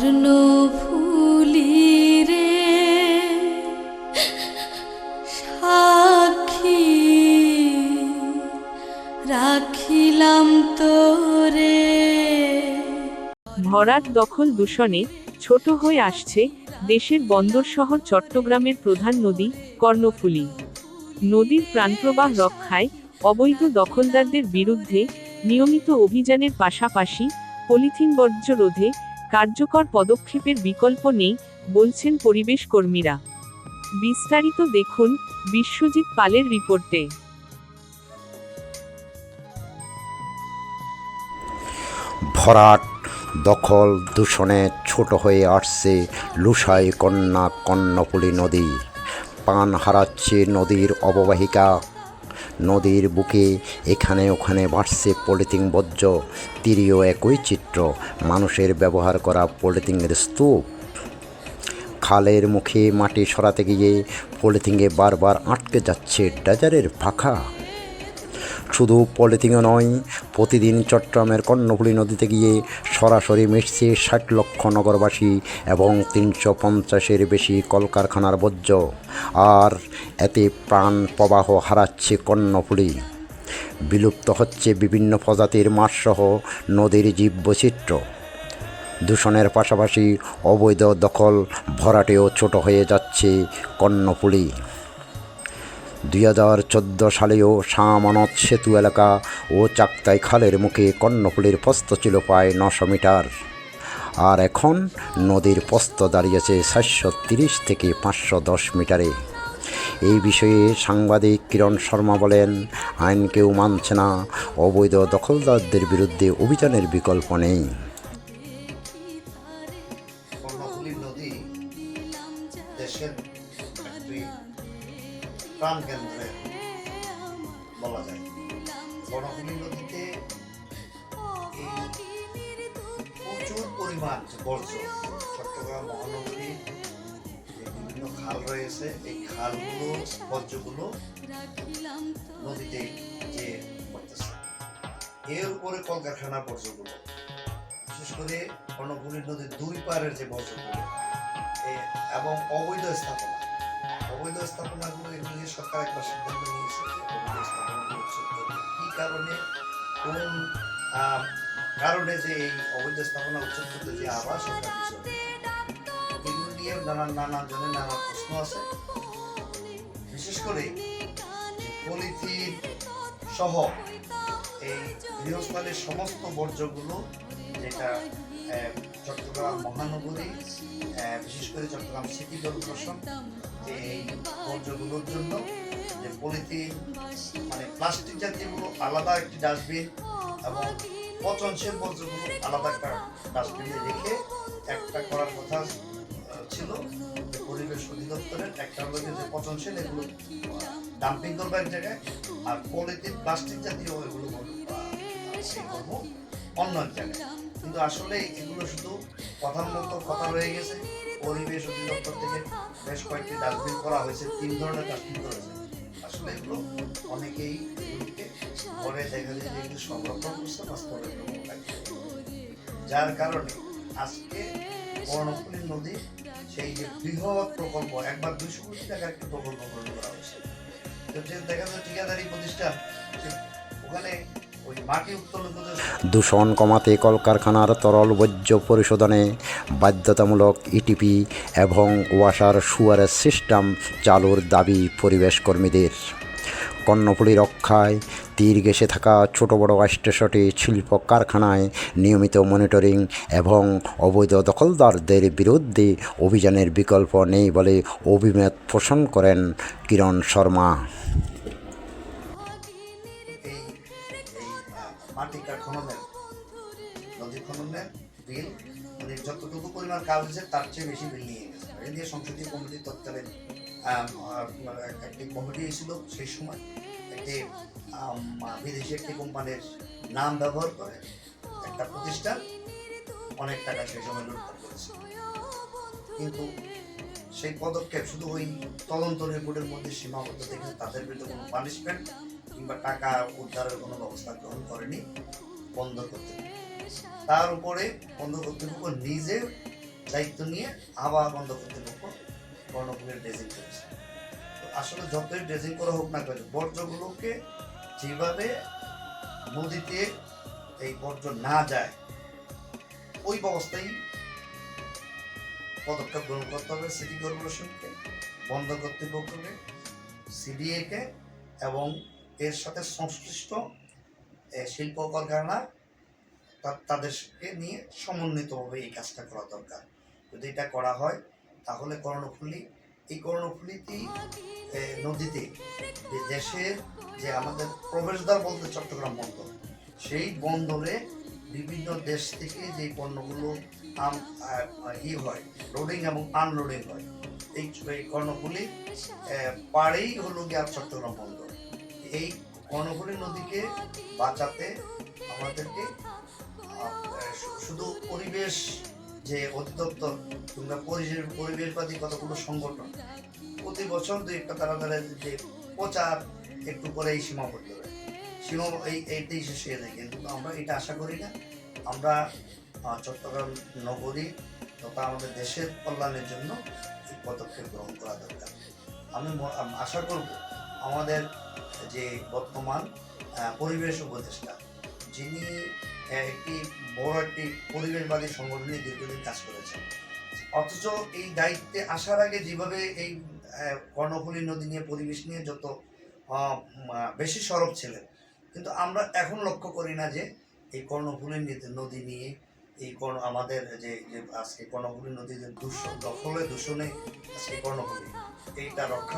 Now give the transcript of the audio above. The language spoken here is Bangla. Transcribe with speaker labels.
Speaker 1: কর্ণফুলি রে সাক্ষী রাখিলাম তোরে।
Speaker 2: ভরাট দখল দূষণে ছোট হয়ে আসছে দেশের বন্দর শহর চট্টগ্রামের প্রধান নদী কর্ণফুলী। নদীর প্রাণপ্রবাহ রক্ষায় অবৈধ দখলদারদের বিরুদ্ধে নিয়মিত অভিযানের পাশাপাশি পলিথিন বর্জ্য রোধে কার্যকর পদক্ষেপের বিকল্প নেই বলছেন পরিবেশ কর্মীরা। বিস্তারিত দেখুন বিশ্বজিৎ পালের রিপোর্টে।
Speaker 3: ভরাট দখল দূষণে ছোট হয়ে আসছে লুসাই কন্যা কর্ণফুলী নদী। পান হারাচ্ছে নদীর অববাহিকা। নদীর বুকে এখানে ওখানে বাড়ছে পলিথিন বর্জ্য। তীরেও একই চিত্র, মানুষের ব্যবহার করা পলিথিনের স্তূপ। খালের মুখে মাটি সরাতে গিয়ে পলিথিনে বারবার আটকে যাচ্ছে ড্রেজারের পাখা। শুধু পলিথিনও নয়, প্রতিদিন চট্টগ্রামের কর্ণফুলী নদীতে গিয়ে সরাসরি মিশছে ৬০ লক্ষ নগরবাসী এবং ৩৫০-এর বেশি কলকারখানার বর্জ্য। আর এতে প্রাণ প্রবাহ হারাচ্ছে কর্ণফুলী। বিলুপ্ত হচ্ছে বিভিন্ন প্রজাতির মাছসহ নদীর জীববৈচিত্র্য। দূষণের পাশাপাশি অবৈধ দখল ভরাটেও ছোট হয়ে যাচ্ছে কর্ণফুলী। ২০১৪ সালেও শাহ-আমানত সেতু এলাকা ও চাক্তাই খালের মুখে কর্ণফুলীর প্রস্থ ছিল প্রায় ৯০০ মিটার। আর এখন নদীর প্রস্থ দাঁড়িয়েছে ৪৩০ থেকে ৫১০ মিটারে। এই বিষয়ে সাংবাদিক কিরণ শর্মা বলেন, আইন কেউ মানছে না, অবৈধ দখলদারদের বিরুদ্ধে অভিযানের বিকল্প নেই।
Speaker 4: কর্ণফুলী নদী দেশের একটি প্রাণকেন্দ্রে বলা যায়। কর্ণফুলী নদীতে প্রচুর পরিমাণ বর্জ্য, চট্টগ্রাম মহানগরীর যে বিভিন্ন খাল রয়েছে, এই খালগুলো বর্জ্যগুলো নদীতে যে পড়তেছে। এর উপরে কলকারখানার বর্জ্যগুলো, বিশেষ করে কর্ণফুলী নদীর দুই পারের যে বর্জ্যগুলো এবং অবৈধ স্থাপনাগুলো এগুলো নিয়ে সরকার একটা সিদ্ধান্ত নিয়েছে যে অবৈধ স্থাপনাগুলো উচ্ছেদ করবে। কি কারণে, কোন কারণে যে এই অবৈধ স্থাপনা উচ্ছেদ করতে যে আবার সরকার বিষয়, এগুলো নিয়ে নানান জনের নানা প্রশ্ন আছে। বিশেষ করে পলিথিন সহ এই গৃহস্থালির সমস্ত বর্জ্যগুলো, যেটা চট্টগ্রাম মহানগরী, বিশেষ করে চট্টগ্রাম সিটি কর্পোরেশন এই বর্জ্যগুলোর জন্য যে পলিথিন মানে প্লাস্টিক জাতীয়গুলো আলাদা একটি ডাস্টবিন এবং পচনশীল বর্জ্যগুলো আলাদা একটা ডাস্টবিনে রেখে একটা করার কথা ছিল। পরিবেশ অধিদপ্তরের একটা হলো যে পচনশীল এগুলো ডাম্পিং করবে এক জায়গায়, আর পলিথিন প্লাস্টিক জাতীয় এগুলো সেই করবো অন্য এক জায়গায়। কিন্তু আসলে এগুলো শুধু কথার মতো কথা রয়ে গেছে। পরিবেশ অধিদপ্তর থেকে বেশ কয়েকটি ডাস্টবিন করা হয়েছে, ৩ ধরনের ডাস্টবিন করা হয়েছে। আসলে এগুলো অনেকেই এগুলোকে পরে দেখা যায় যে এগুলো সংরক্ষণ করছে বাস্তবে, যার কারণে আজকে কর্ণফুলী নদী সেই যে বৃহৎ প্রকল্প, একবার ২০০ কোটি টাকার একটি প্রকল্প গ্রহণ করা হয়েছে। তো যে দেখা যায় ঠিকাদারি প্রতিষ্ঠান, ওখানে
Speaker 3: দূষণ কমাতে কলকারখানার তরল বর্জ্য পরিশোধনে বাধ্যতামূলক ইটিপি এবং ওয়াসার সুয়ারেজ সিস্টেম চালুর দাবি পরিবেশ কর্মীদের। কর্ণফুলী রক্ষায় তীর ঘেঁষে থাকা ছোট বড় ৮৮টি শিল্প কারখানায় নিয়মিত মনিটরিং এবং অবৈধ দখলদারদের বিরুদ্ধে অভিযানের বিকল্প নেই বলে অভিমত পোষণ করেন কিরণ শর্মা।
Speaker 4: মাটি খননের, নদী খননের বিল মানে যতটুকু পরিমাণ কাজ হয়েছে তার চেয়ে বেশি বিল নিয়ে গেছে। এই নিয়ে সংসদীয় কমিটির তৎকালীন একটি কমিটি ছিল, সেই সময় একটি বিদেশি একটি কোম্পানির নাম ব্যবহার করে একটা প্রতিষ্ঠান অনেক টাকা সেই সময় লুটপাট করেছে। কিন্তু সেই পদক্ষেপ শুধু ওই তদন্ত রিপোর্টের মধ্যে সীমাবদ্ধ থেকে তাদের বিরুদ্ধে কোনো পানিশমেন্ট কিংবা টাকা উদ্ধারের কোনো ব্যবস্থা গ্রহণ করেনি বন্দর কর্তৃপক্ষ। তার উপরে বন্দর কর্তৃপক্ষ নিজে দায়িত্ব নিয়ে আবহাওয়া বন্ধ কর্তৃপক্ষ কর্ণফুলীর ড্রেজিং করেছে। তো আসলে যতই ড্রেজিং করা হোক না কেন, বর্জ্যগুলোকে যেভাবে নদীতে এই বর্জ্য না যায় ওই ব্যবস্থায় পদক্ষেপ গ্রহণ করতে হবে সিটি কর্পোরেশনকে, বন্দর কর্তৃপক্ষকে, সিডিএকে এবং এর সাথে সংশ্লিষ্ট শিল্প কারখানা তাদেরকে নিয়ে সমন্বিতভাবে এই কাজটা করা দরকার। যদি এটা করা হয় তাহলে কর্ণফুলীতেই নদীতে যে দেশের যে আমাদের প্রবেশদ্বার বলতে চট্টগ্রাম বন্দর, সেই বন্দরে বিভিন্ন দেশ থেকে যে পণ্যগুলো হয় লোডিং এবং আনলোডিং হয়, এই কর্ণফুলী পাড়েই হলো গিয়ে চট্টগ্রাম বন্দর। এই কর্ণফুলী নদীকে বাঁচাতে আমাদেরকে শুধু পরিবেশ যে অধিদপ্তর কিংবা পরিবেশবাদী কতগুলো সংগঠন প্রতি বছর দুই একটা তারা যে প্রচার একটু করে এই সীমাবদ্ধ এইটাই শেষ হয়ে যায়, কিন্তু আমরা এটা আশা করি না। আমরা চট্টগ্রাম নগরী তথা আমাদের দেশের কল্যাণের জন্য এই পদক্ষেপ গ্রহণ করা দরকার। আমি আশা করব আমাদের যে বর্তমান পরিবেশ উপদেষ্টা, যিনি একটি বড় একটি পরিবেশবাদী সংগঠনে দীর্ঘদিন কাজ করেছেন, অথচ এই দায়িত্বে আসার আগে যেভাবে এই কর্ণফুলী নদী নিয়ে পরিবেশ নিয়ে যত বেশি সরব ছিলেন, কিন্তু আমরা এখন লক্ষ্য করি না যে এই কর্ণফুলী নদী নিয়ে এই আমাদের যে আজকে কর্ণফুলী নদীর দূষণে আজকে কর্ণফুলী এইটা রক্ষা